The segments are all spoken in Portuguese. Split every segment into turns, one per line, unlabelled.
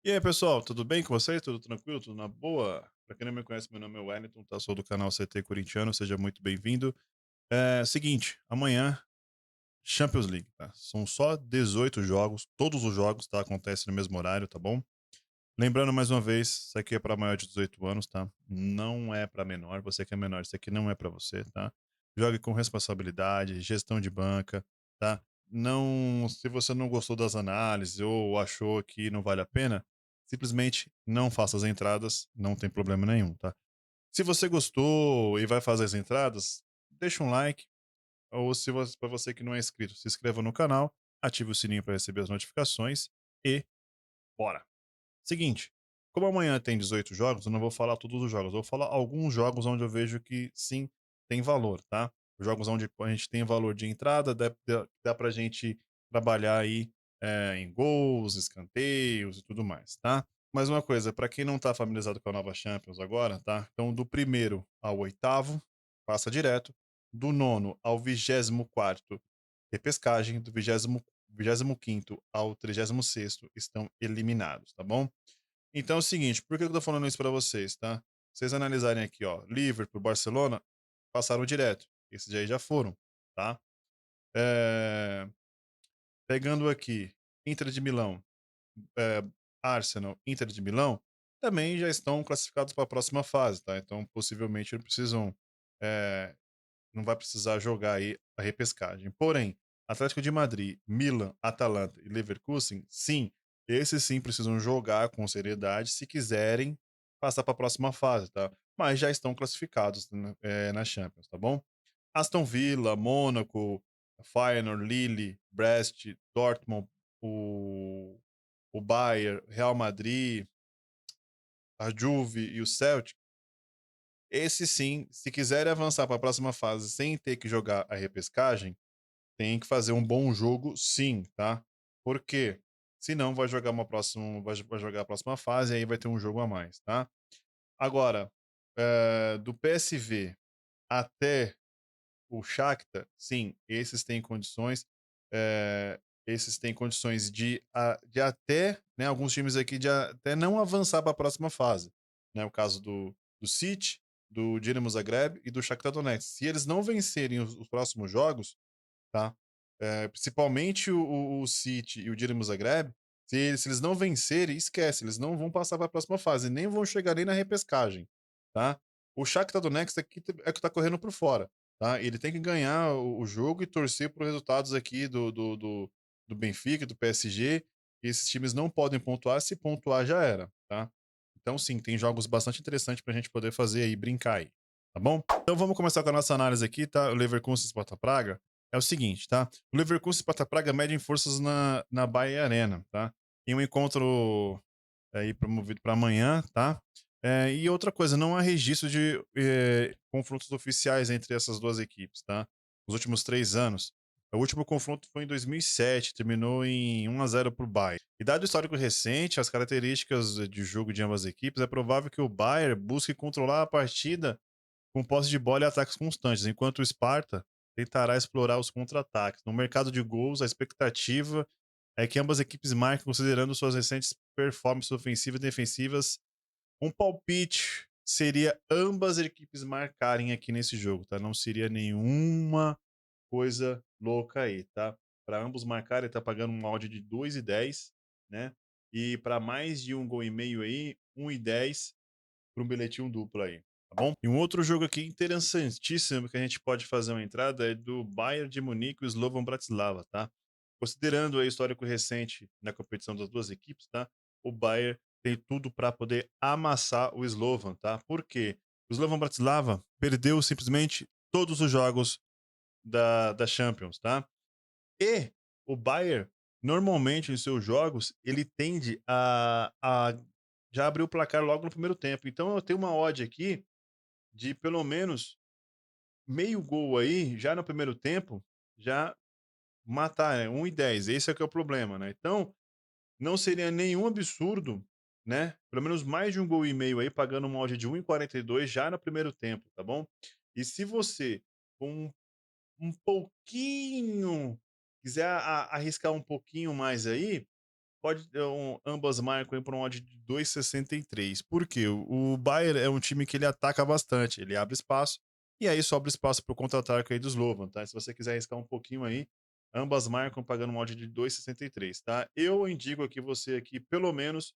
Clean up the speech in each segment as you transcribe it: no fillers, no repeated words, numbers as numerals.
E aí, pessoal, tudo bem com vocês? Tudo tranquilo? Tudo na boa? Pra quem não me conhece, meu nome é Wellington, tá? Sou do canal CT Corintiano, seja muito bem-vindo. Seguinte, amanhã, Champions League, tá? São só 18 jogos, todos os jogos, tá? Acontecem no mesmo horário, tá bom? Lembrando mais uma vez, isso aqui é para maior de 18 anos, tá? Não é para menor, você que é menor, isso aqui não é para você, tá? Jogue com responsabilidade, gestão de banca, tá? Não, se você não gostou das análises ou achou que não vale a pena, simplesmente não faça as entradas, não tem problema nenhum, tá? Se você gostou e vai fazer as entradas, deixa um like, ou se você, para você que não é inscrito, se inscreva no canal, ative o sininho para receber as notificações e bora! Seguinte, como amanhã tem 18 jogos, eu não vou falar todos os jogos, eu vou falar alguns jogos onde eu vejo que sim, tem valor, tá? Jogos onde a gente tem valor de entrada, dá pra gente trabalhar aí em gols, escanteios e tudo mais, tá? Mais uma coisa, pra quem não tá familiarizado com a nova Champions agora, tá? Então, do primeiro ao oitavo, passa direto. Do nono ao 24º, repescagem. Do vigésimo quinto ao 36º estão eliminados, tá bom? Então é o seguinte, por que eu tô falando isso pra vocês, tá? Vocês analisarem aqui, ó, Liverpool, Barcelona, passaram direto. Esses aí já foram, tá? Eh, Pegando aqui, Inter de Milão, eh, Arsenal, Inter de Milão, também já estão classificados para a próxima fase, tá? Então possivelmente não precisam, eh, não vai precisar jogar aí a repescagem. Porém, Atlético de Madrid, Milan, Atalanta e Leverkusen, sim, esses sim precisam jogar com seriedade se quiserem passar para a próxima fase, tá? Mas já estão classificados na Champions, tá bom? Aston Villa, Mônaco, Feyenoord, Lille, Brest, Dortmund, o, o Bayern, Real Madrid, a Juve e o Celtic, esse sim, se quiserem avançar para a próxima fase sem ter que jogar a repescagem, tem que fazer um bom jogo sim, tá? Por quê? Senão vai jogar a próxima fase e aí vai ter um jogo a mais, tá? Agora, do PSV até o Shakhtar, sim, esses têm condições de até, né, alguns times aqui de até não avançar para a próxima fase, né, o caso do City, do Dinamo Zagreb e do Shakhtar Donetsk. Se eles não vencerem os próximos jogos, tá? Principalmente o City e o Dinamo Zagreb, se eles não vencerem, esquece, eles não vão passar para a próxima fase, nem vão chegar nem na repescagem, tá? O Shakhtar Donetsk aqui é que tá correndo por fora, tá? Ele tem que ganhar o jogo e torcer por resultados aqui do Benfica, do PSG. Esses times não podem pontuar, se pontuar já era, tá? Então sim, tem jogos bastante interessantes pra gente poder fazer aí, brincar aí, tá bom? Então vamos começar com a nossa análise aqui, tá? O Leverkusen Sparta Praga é o seguinte, tá? O Leverkusen e Sparta Praga medem forças na Bahia Arena, tá? Em um encontro aí promovido para amanhã, tá? E outra coisa, não há registro de confrontos oficiais entre essas duas equipes, tá? Nos últimos 3 anos. O último confronto foi em 2007, terminou em 1-0 para o Bayern. E dado o histórico recente, as características de jogo de ambas as equipes, é provável que o Bayern busque controlar a partida com posse de bola e ataques constantes, enquanto o Sparta tentará explorar os contra-ataques. No mercado de gols, a expectativa é que ambas equipes marquem considerando suas recentes performances ofensivas e defensivas. Um palpite seria ambas equipes marcarem aqui nesse jogo, tá? Não seria nenhuma coisa louca aí, tá? Para ambos marcarem, tá pagando um áudio de 2,10, né? E para mais de um gol e meio aí, 1,10 para um bilhetinho duplo aí, tá bom? E um outro jogo aqui interessantíssimo que a gente pode fazer uma entrada é do Bayern de Munique e o Slovan Bratislava, tá? Considerando o histórico recente na competição das duas equipes, tá? O Bayern tem tudo para poder amassar o Slovan, tá? Por quê? O Slovan Bratislava perdeu simplesmente todos os jogos da Champions, tá? E o Bayern, normalmente, em seus jogos, ele tende a já abrir o placar logo no primeiro tempo. Então eu tenho uma odd aqui de pelo menos meio gol aí, já no primeiro tempo, já matar, né, 1,10. Esse é que é o problema, né. Então, não seria nenhum absurdo, né, pelo menos mais de um gol e meio aí, pagando uma odd de 1,42 já no primeiro tempo, tá bom. E se você, com um pouquinho quiser arriscar um pouquinho mais aí, ambas marcam aí por um odd de 2,63. Por quê? O Bayern é um time que ele ataca bastante, ele abre espaço, e aí sobra espaço para o contra-ataque aí do Slovan, tá? Se você quiser arriscar um pouquinho aí, ambas marcam pagando um odd de 2,63, tá? Eu indico aqui você aqui, pelo menos,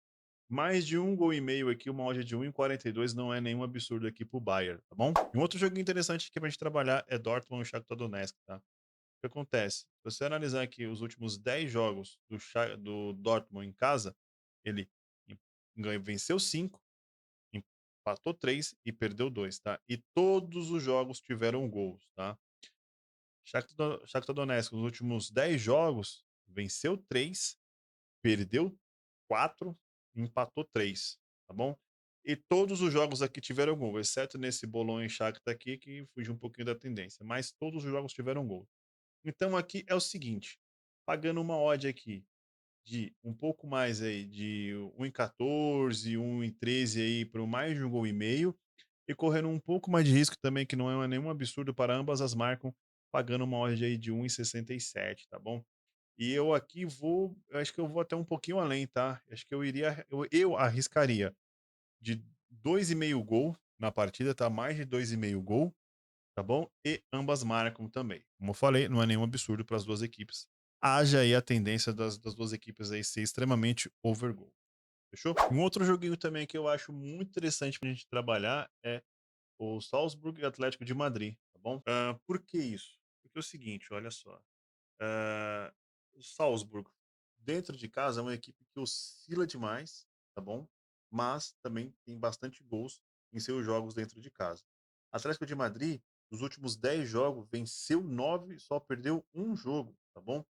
mais de um gol e meio aqui, uma odd de 1,42 não é nenhum absurdo aqui pro Bayern, tá bom? E um outro joguinho interessante aqui pra gente trabalhar é Dortmund e Shakhtar Donetsk, tá? O que acontece? Se você analisar aqui os últimos 10 jogos do Dortmund em casa, ele venceu 5, empatou 3 e perdeu 2, tá? E todos os jogos tiveram gols, tá? Shakhtar Donetsk, nos últimos 10 jogos, venceu 3, perdeu 4, empatou 3, tá bom? E todos os jogos aqui tiveram gol, exceto nesse Bolonha e Shakhtar aqui, que fugiu um pouquinho da tendência, mas todos os jogos tiveram gol. Então aqui é o seguinte, pagando uma odd aqui de um pouco mais aí, de 1,14, 1,13 aí para mais de um gol e meio, e correndo um pouco mais de risco também, que não é nenhum absurdo para ambas as marcas, pagando uma odd aí de 1,67, tá bom? E eu aqui eu acho que eu vou até um pouquinho além, tá? Acho que eu arriscaria de 2,5 gol na partida, tá? Mais de 2,5 gol, tá bom? E ambas marcam também. Como eu falei, não é nenhum absurdo para as duas equipes. Haja aí a tendência das duas equipes aí ser extremamente over goal. Fechou? Um outro joguinho também que eu acho muito interessante pra gente trabalhar é o Salzburg e Atlético de Madrid, tá bom? Por que isso? Porque é o seguinte, olha só. Ah, o Salzburg, dentro de casa, é uma equipe que oscila demais, tá bom? Mas também tem bastante gols em seus jogos dentro de casa. Atlético de Madrid, nos últimos 10 jogos, venceu 9, só perdeu um jogo, tá bom?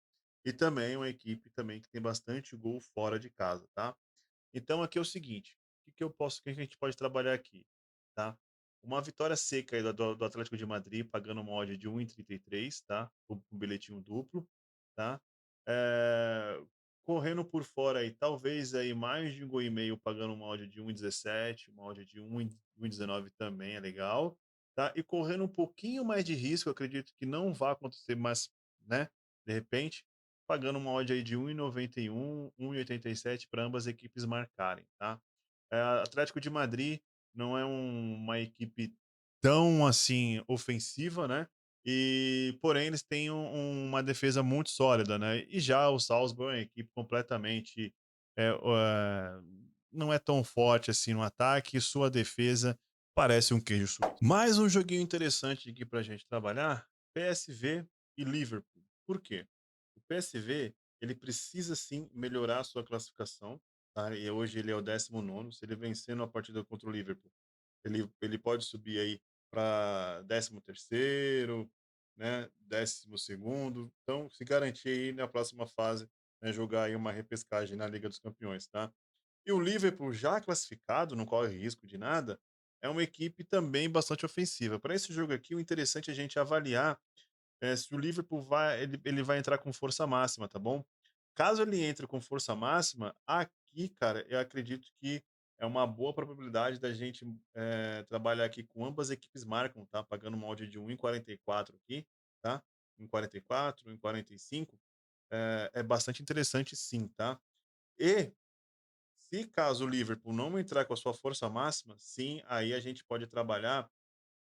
E também é uma equipe também que tem bastante gol fora de casa, tá? Então aqui é o seguinte, o que a gente pode trabalhar aqui, tá? Uma vitória seca aí do Atlético de Madrid, pagando uma odd de 1,33, tá? Um bilhetinho duplo, tá? Eh, Correndo por fora aí, talvez aí mais de um gol e meio, pagando uma odd de 1,17, uma odd de 1,19 também é legal, tá? E correndo um pouquinho mais de risco, eu acredito que não vai acontecer, mas, né, de repente, pagando uma odd aí de 1,91, 1,87 para ambas equipes marcarem, tá? Atlético de Madrid não é uma equipe tão assim ofensiva, né? E porém eles têm uma defesa muito sólida, né? E já o Salzburg é uma equipe completamente não é tão forte assim no ataque, e sua defesa parece um queijo suíço. Mais um joguinho interessante aqui para a gente trabalhar: PSV e Liverpool. Por quê? O PSV ele precisa sim melhorar a sua classificação, tá? E hoje ele é o 19º. Se ele vencendo a partida contra o Liverpool, ele pode subir aí para 13º, né, 12º. Então, se garantir aí na próxima fase, né, jogar aí uma repescagem na Liga dos Campeões, tá? E o Liverpool, já classificado, não corre risco de nada, é uma equipe também bastante ofensiva. Para esse jogo aqui, o interessante é a gente avaliar se o Liverpool ele vai entrar com força máxima, tá bom? Caso ele entre com força máxima, aqui, cara, eu acredito que é uma boa probabilidade da gente trabalhar aqui com ambas equipes marcam, tá? Pagando uma odd de 1,44 aqui, tá? 1,44, 1,45. É bastante interessante sim, tá? E se caso o Liverpool não entrar com a sua força máxima, sim, aí a gente pode trabalhar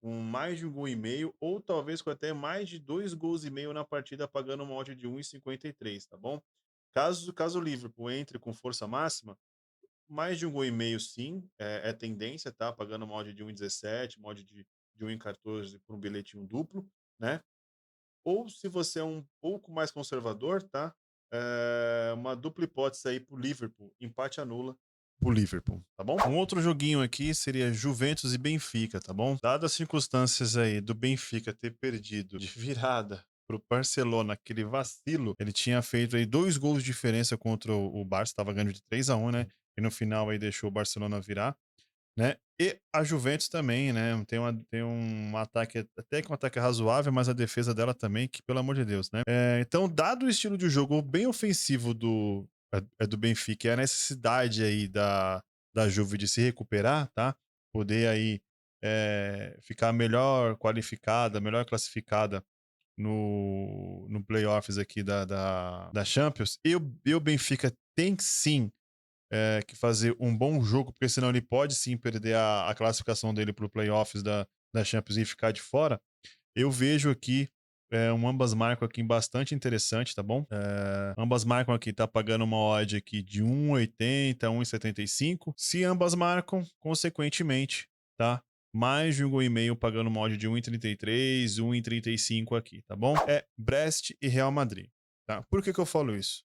com mais de um gol e meio, ou talvez com até mais de 2 gols e meio na partida, pagando uma odd de 1,53, tá bom? Caso o Liverpool entre com força máxima, mais de um gol e meio sim, é tendência, tá? Pagando uma odd de 1,17, uma odd de 1,14 por um bilhetinho duplo, né? Ou se você é um pouco mais conservador, tá? Uma dupla hipótese aí pro Liverpool, empate anula pro Liverpool, tá bom? Um outro joguinho aqui seria Juventus e Benfica, tá bom? Dadas as circunstâncias aí do Benfica ter perdido de virada pro Barcelona, aquele vacilo, ele tinha feito aí 2 gols de diferença contra o Barça, estava ganhando de 3-1, né? E no final aí deixou o Barcelona virar, né? E a Juventus também, né? Tem um ataque, até que um ataque razoável, mas a defesa dela também, que pelo amor de Deus, né? Então, dado o estilo de jogo bem ofensivo do Benfica e a necessidade aí da Juve de se recuperar, tá? Poder aí ficar melhor qualificada, melhor classificada no playoffs aqui da Champions, e o Benfica tem sim que fazer um bom jogo, porque senão ele pode sim perder a classificação dele para o playoffs da Champions e ficar de fora. Eu vejo aqui um ambas marcam aqui bastante interessante, tá bom? Ambas marcam aqui, tá pagando uma odd aqui de 1,80, 1,75. Se ambas marcam, consequentemente, tá? Mais de um gol e meio pagando uma odd de 1,33, 1,35 aqui, tá bom? É Brest e Real Madrid, tá? Por que que eu falo isso?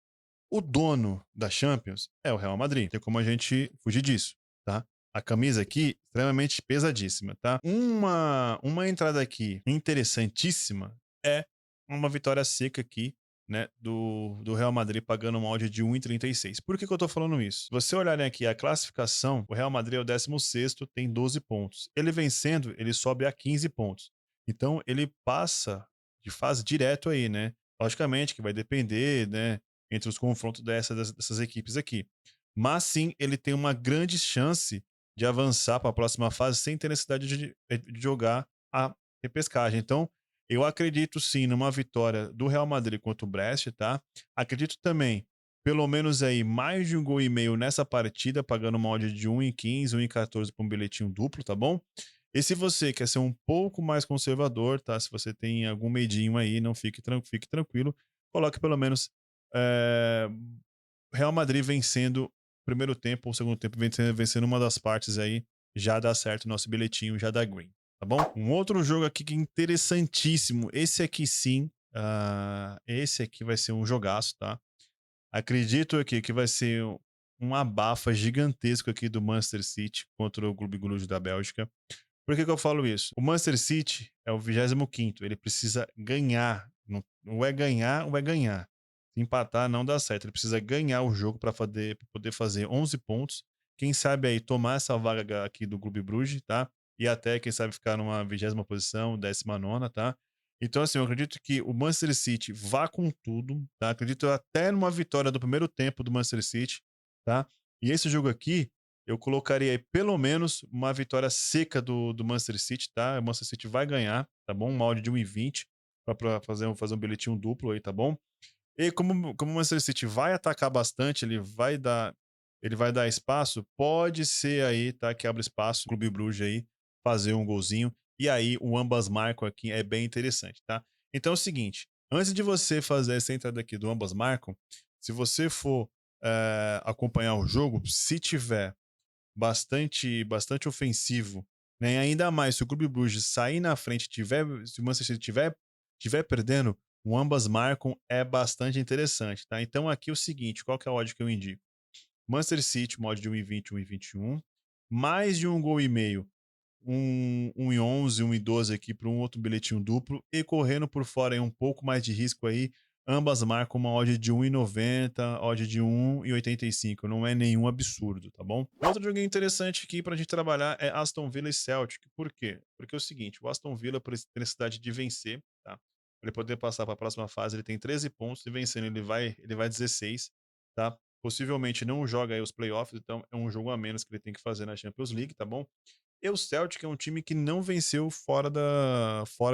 O dono da Champions é o Real Madrid. Tem como a gente fugir disso, tá? A camisa aqui, extremamente pesadíssima, tá? Uma entrada aqui interessantíssima é uma vitória seca aqui, né, do Real Madrid pagando uma odd de 1,36. Por que que eu tô falando isso? Se você olharem aqui a classificação, o Real Madrid é o 16º, tem 12 pontos. Ele vencendo, ele sobe a 15 pontos. Então ele passa de fase direto aí, né? Logicamente que vai depender, né, entre os confrontos dessas equipes aqui. Mas sim, ele tem uma grande chance de avançar para a próxima fase sem ter necessidade de jogar a repescagem. Então, eu acredito sim numa vitória do Real Madrid contra o Brest, tá? Acredito também, pelo menos aí, mais de um gol e meio nessa partida, pagando uma odd de 1,15, 1,14 para um bilhetinho duplo, tá bom? E se você quer ser um pouco mais conservador, tá? Se você tem algum medinho aí, não fique tranquilo, coloque pelo menos eh, Real Madrid vencendo o primeiro tempo ou o segundo tempo, vencendo uma das partes aí, já dá certo o nosso bilhetinho, já dá green, tá bom? Um outro jogo aqui que é interessantíssimo, esse aqui sim, esse aqui vai ser um jogaço, tá? Acredito aqui que vai ser um abafa gigantesco aqui do Manchester City contra o Clube Bruges da Bélgica. Por que que eu falo isso? O Manchester City é o 25º, ele precisa ganhar, não ou é ganhar ou é ganhar. Se empatar não dá certo, ele precisa ganhar o jogo para poder fazer 11 pontos, quem sabe aí tomar essa vaga aqui do Clube Bruges, tá, e até quem sabe ficar numa 20ª posição, 19ª, tá. Então assim, eu acredito que o Manchester City vá com tudo, tá, acredito até numa vitória do primeiro tempo do Manchester City, tá. E esse jogo aqui, eu colocaria aí pelo menos uma vitória seca do Manchester City, tá? O Manchester City vai ganhar, tá bom? Uma odd de 1,20 para fazer um bilhetinho duplo aí, tá bom? E como o Manchester City vai atacar bastante, ele vai dar espaço, pode ser aí, tá, que abra espaço, o Clube Bruges aí, fazer um golzinho, e aí o ambas marcam aqui é bem interessante, tá? Então é o seguinte, antes de você fazer essa entrada aqui do ambas marcam, se você for acompanhar o jogo, se tiver bastante ofensivo, né, e ainda mais se o Clube Bruges sair na frente, se o Manchester City tiver perdendo, o ambas marcam é bastante interessante, tá? Então aqui é o seguinte, qual que é a odd que eu indico? Manchester City, uma odd de 1,20, 1,21, mais de um gol e meio, 1,11, 1,12 aqui para um outro bilhetinho duplo e correndo por fora aí um pouco mais de risco aí, ambas marcam uma odd de 1,90, odd de 1,85, não é nenhum absurdo, tá bom? Outro joguinho interessante aqui pra gente trabalhar é Aston Villa e Celtic. Por quê? Porque é o seguinte, o Aston Villa por ter necessidade de vencer, tá? Pra ele poder passar para a próxima fase, ele tem 13 pontos e vencendo ele vai 16, tá? Possivelmente não joga aí os playoffs, então é um jogo a menos que ele tem que fazer na Champions League, tá bom? E o Celtic é um time que não venceu fora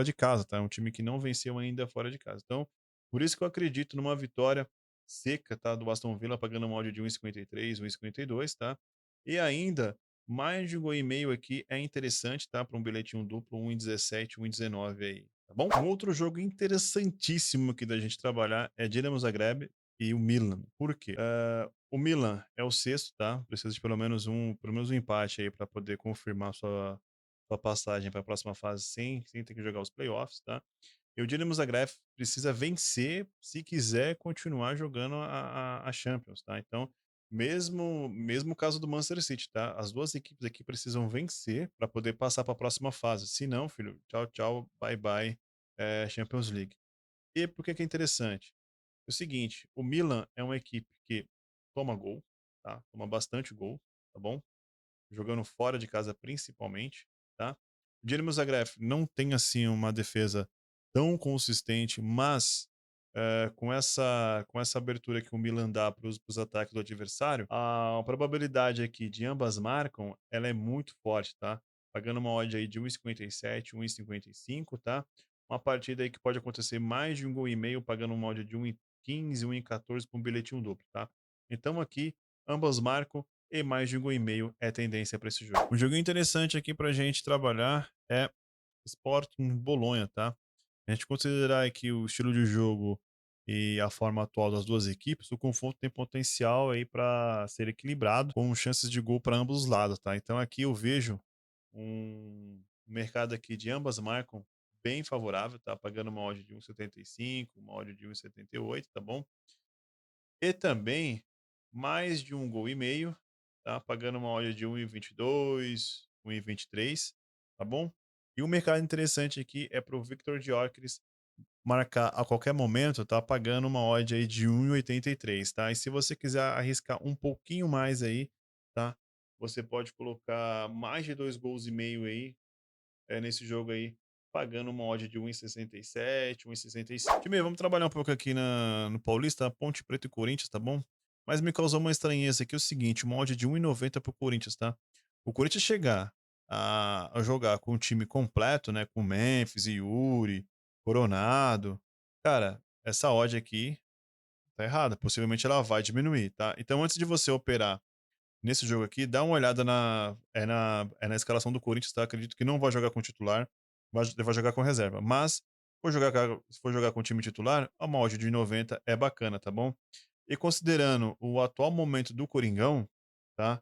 de casa, tá? É um time que não venceu ainda fora de casa. Então, por isso que eu acredito numa vitória seca, tá? Do Aston Villa pagando uma odd de 1,53, 1,52, tá? E ainda, mais de um gol e meio aqui é interessante, tá? Para um bilhetinho duplo, 1,17, 1,19 aí, tá bom? Um outro jogo interessantíssimo aqui da gente trabalhar é Dinamo Zagreb e o Milan. Por quê? O Milan é o sexto, tá? Precisa de pelo menos um empate aí para poder confirmar sua passagem para a próxima fase sem ter que jogar os playoffs, tá? E o Dinamo Zagreb precisa vencer se quiser continuar jogando a Champions, tá? Então, mesmo caso do Manchester City, tá? As duas equipes aqui precisam vencer para poder passar para a próxima fase. Se não, filho, tchau, tchau, bye, bye, Champions League. E por que que é interessante? É o seguinte, o Milan é uma equipe que toma gol, tá? Toma bastante gol, tá bom? Jogando fora de casa principalmente, tá? O Dinamo Zagreb não tem assim uma defesa tão consistente, mas com essa abertura que o Milan dá para os ataques do adversário, a probabilidade aqui de ambas marcam, ela é muito forte, tá? Pagando uma odd aí de 1,57, 1,55, tá? Uma partida aí que pode acontecer mais de um gol e meio, pagando uma odd de 1,15, 1,14 para um bilhetinho duplo, tá? Então aqui, ambos marcam e mais de um gol e meio é tendência para esse jogo. Um joguinho interessante aqui para a gente trabalhar é Sporting Bolonha, tá? A gente considerar aqui o estilo de jogo e a forma atual das duas equipes, o confronto tem potencial aí para ser equilibrado, com chances de gol para ambos os lados, tá? Então aqui eu vejo um mercado aqui de ambas marcam bem favorável, tá? Pagando uma odd de 1,75, uma odd de 1,78, tá bom? E também mais de um gol e meio, tá? Pagando uma odd de 1,22, 1,23, tá bom? E um mercado interessante aqui é para o Victor Gyökeres marcar a qualquer momento, tá pagando uma odd aí de 1,83, tá? E se você quiser arriscar um pouquinho mais aí, tá? Você pode colocar mais de 2 gols e meio aí, nesse jogo aí, pagando uma odd de 1,67, 1,65. Time, vamos trabalhar um pouco aqui no Paulista, Ponte Preta e Corinthians, tá bom? Mas me causou uma estranheza aqui, é o seguinte, uma odd de 1,90 pro Corinthians, tá? O Corinthians chegar a jogar com o time completo, né, com Memphis, Yuri, Coronado, cara, essa odd aqui tá errada, possivelmente ela vai diminuir, tá? Então antes de você operar nesse jogo aqui, dá uma olhada na escalação do Corinthians, tá? Acredito que não vai jogar com titular, vai jogar com reserva. Mas, se for jogar com o time titular, a uma odd de 90 é bacana, tá bom? E considerando o atual momento do Coringão, tá?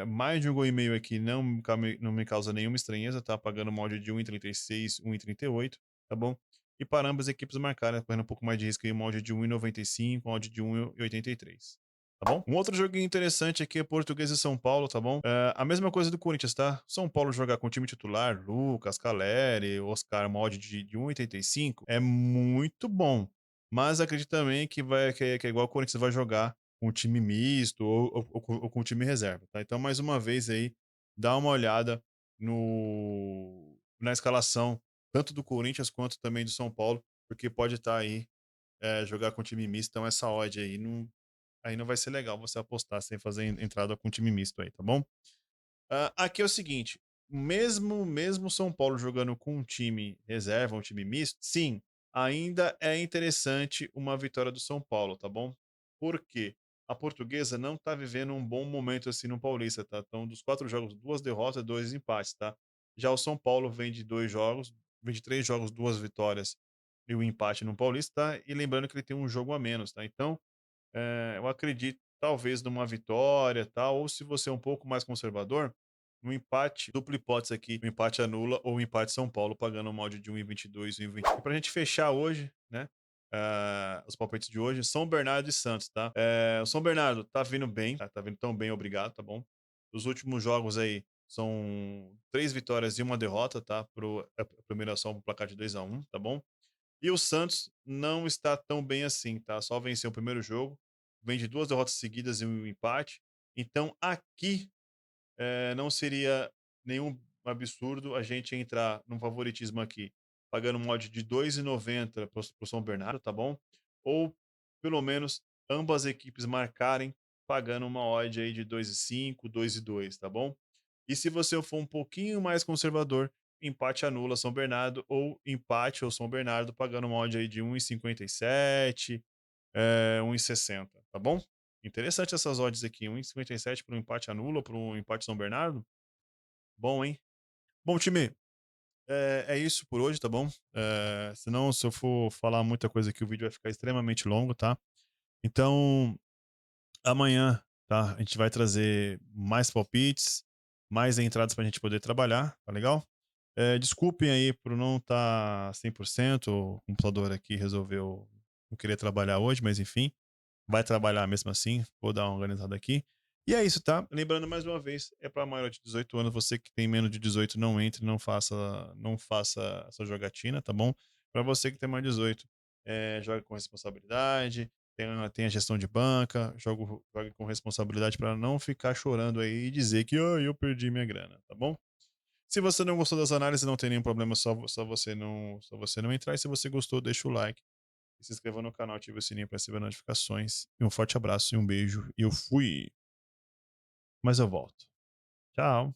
Mais de um gol e meio aqui não me causa nenhuma estranheza, tá? Pagando uma odd de 1,36, 1,38, tá bom? E para ambas as equipes marcarem, correndo um pouco mais de risco aí, uma odd de 1,95, uma odd de 1,83. Tá bom? Um outro joguinho interessante aqui é Português e São Paulo, tá bom? A mesma coisa do Corinthians, tá? São Paulo jogar com o time titular, Lucas, Caleri, Oscar, mod de 1,85, é muito bom. Mas acredito também que é igual o Corinthians vai jogar com um time misto ou com um time reserva, tá? Então, mais uma vez aí, dá uma olhada na escalação, tanto do Corinthians quanto também do São Paulo, porque pode estar aí, jogar com time misto, então essa odd aí não vai ser legal você apostar sem fazer entrada com time misto aí, tá bom? Aqui é o seguinte, mesmo São Paulo jogando com um time reserva, um time misto, sim, ainda é interessante uma vitória do São Paulo, tá bom? Por quê? A Portuguesa não tá vivendo um bom momento assim no Paulista, tá? Então, dos 4 jogos, 2 derrotas, 2 empates, tá? Já o São Paulo vem de 2 jogos, vem de 3 jogos, 2 vitórias e um empate no Paulista, tá? E lembrando que ele tem um jogo a menos, tá? Então, eu acredito talvez numa vitória, tal, ou se você é um pouco mais conservador, um empate, dupla hipótese aqui, um empate anula ou um empate São Paulo, pagando uma odd de 1,22, 1,20. E pra gente fechar hoje, né, os palpites de hoje, São Bernardo e Santos, tá? O São Bernardo tá vindo bem, tá vindo tão bem, obrigado, tá bom? Os últimos jogos aí são 3 vitórias e uma derrota, tá? A primeira só um placar de 2-1, tá bom? E o Santos não está tão bem assim, tá? Só venceu o primeiro jogo, vem de 2 derrotas seguidas e um empate. Então aqui, não seria nenhum absurdo a gente entrar num favoritismo aqui, pagando um odd de 2,90 para o São Bernardo, tá bom? Ou pelo menos ambas equipes marcarem, pagando uma odd aí de 2,5, 2,2, tá bom? E se você for um pouquinho mais conservador, empate anula São Bernardo ou empate ou São Bernardo, pagando uma odd aí de 1,57, 1,60, tá bom? Interessante essas odds aqui, 1,57 para um empate anula, para um empate São Bernardo. Bom, hein? Bom, time, é isso por hoje, tá bom? Senão, se eu for falar muita coisa aqui, o vídeo vai ficar extremamente longo, tá? Então, amanhã, tá? A gente vai trazer mais palpites, mais entradas pra gente poder trabalhar, tá legal? Desculpem aí por não estar 100%, o computador aqui resolveu não querer trabalhar hoje, mas enfim, vai trabalhar mesmo assim, vou dar uma organizada aqui. E é isso, tá? Lembrando mais uma vez, é para maior de 18 anos, você que tem menos de 18 não entre, não faça essa jogatina, tá bom? Para você que tem mais de 18, jogue com responsabilidade, tenha gestão de banca, jogue com responsabilidade para não ficar chorando aí e dizer que "Ah, eu perdi minha grana", tá bom? Se você não gostou das análises, não tem nenhum problema, só você não entrar. E se você gostou, deixa o like e se inscreva no canal, ative o sininho para receber notificações. E um forte abraço e um beijo. E eu fui, mas eu volto. Tchau.